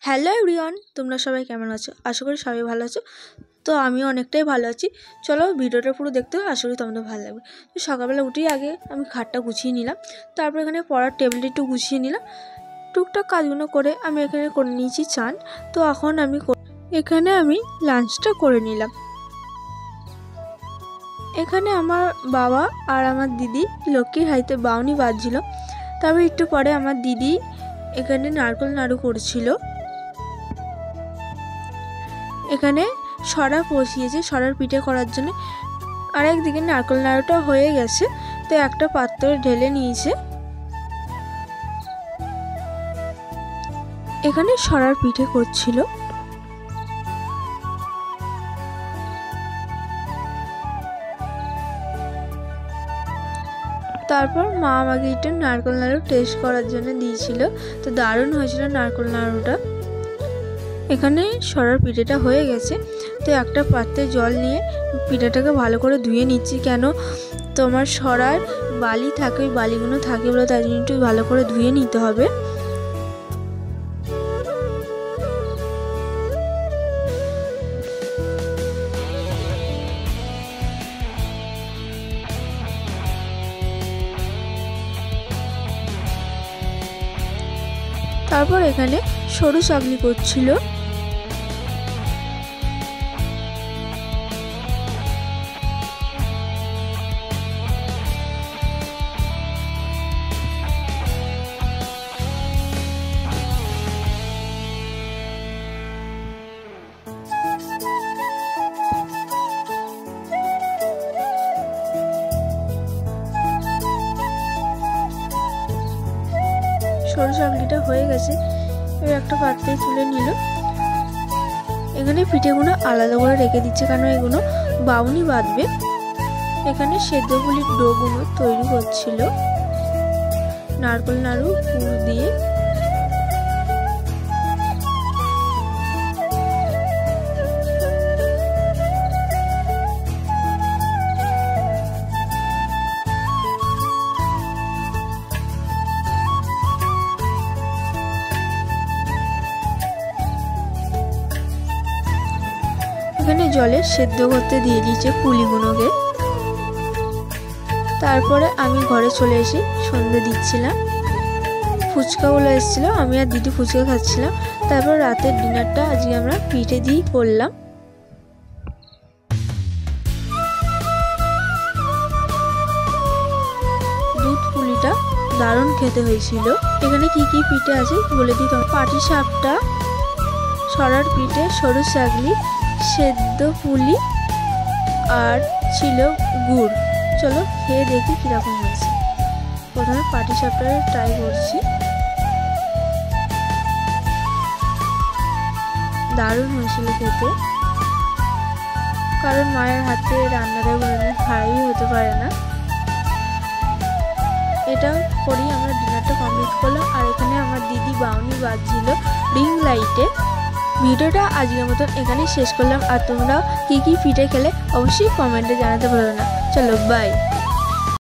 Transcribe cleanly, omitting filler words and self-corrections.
Hello everyone, তোমরা সবাই কেমন আছো? আশা করি সবাই ভালো আছো। তো আমিও অনেকটাই ভালো আছি। চলো ভিডিওটা পুরো দেখতে হবে, আশা করি তোমাদের ভালো লাগবে। তো সকালবেলা উঠেই আগে আমি খাটটা গুছিয়ে নিলাম, তারপর এখানে পড়ার টেবিলটা একটু গুছিয়ে নিলাম। টুকটাক কাজগুলো করে আমি এখানে করে নিয়েছি চান। তো এখন এখানে আমি লাঞ্চটা করে নিলাম। এখানে আমার বাবা আর আমার দিদি লক্ষ্মীর হাতে বাউনি বাজছিল। তারপর একটু পরে আমার দিদি এখানে নারকেল নাড়ু করছিল। এখানে সরা বসিয়েছে সরার পিঠে করার জন্য। আর একদিকে নারকেল নাড়ুটা হয়ে গেছে, তো একটা পাত্রে ঢেলে নিয়েছে। এখানে সরার পিঠে করছিল। তারপর মা আমাকে একটু নারকেল নাড়ু টেস্ট করার জন্য দিয়েছিল। তো দারুণ হয়েছিল নারকেল নাড়ুটা। এখানে সরার পিঠেটা হয়ে গেছে, তো একটা পাত্রে জল নিয়ে পিঠেটাকে ভালো করে ধুয়ে নিচ্ছি। কেন তোমার সরার বালি থাকে, ওই বালিগুলো থাকে বলে তাই জন্য একটু ভালো করে ধুয়ে নিতে হবে। তারপর এখানে সরু চাগলি করছিল। সরু চাগলিটা হয়ে গেছে, এবার একটা পাত্রে তুলে নিল। এখানে পিঠেগুলো আলাদা করে রেখে দিচ্ছে, কারণ এগুলো বাউনি বাঁধবে। এখানে সেদ্ধ পুলির ডোগুলো তৈরি করছিল নারকেল নাড়ু পুর দিয়ে। এখানে জলে সেদ্ধ করতে দিয়ে দিয়েছে পুলিগুলোকে। তারপরে আমি ঘরে চলে এসে সন্ধ্যে দিচ্ছিলাম। ফুচকাগুলো এসেছিলো, আমি আর দিদি ফুচকা খাচ্ছিলাম। তারপর রাতের ডিনারটা আজকে আমরা পিঠে দিয়েই করলাম। দুধ পুলিটা দারুণ খেতে হয়েছিল। এখানে কি কি পিঠে আছে বলে দিই তোমার। পাটিসাপটা, সরার পিঠে, সরু চাগলি, সেদ্ধ পুলি আর ছিল গুড়। চলো খেয়ে দেখি কিরকম হয়েছে। প্রথমে পাটিসাপটা ট্রাই করছি। দারুণ হয়েছিল খেতে, কারণ মায়ের হাতে রান্নাটা কোনোদিন খারাপই হতে পারে না। এটা করি আমরা ডিনারটা কমপ্লিট করলাম। আর এখানে আমার দিদি বাউনি বাজছিল রিং লাইটে। ভিডিওটা আজকের মতন এখানেই শেষ করলাম। আর তোমরা কি কি পিঠে খেলে অবশ্যই কমেন্টে জানাতে ভুলো না। চলো বাই।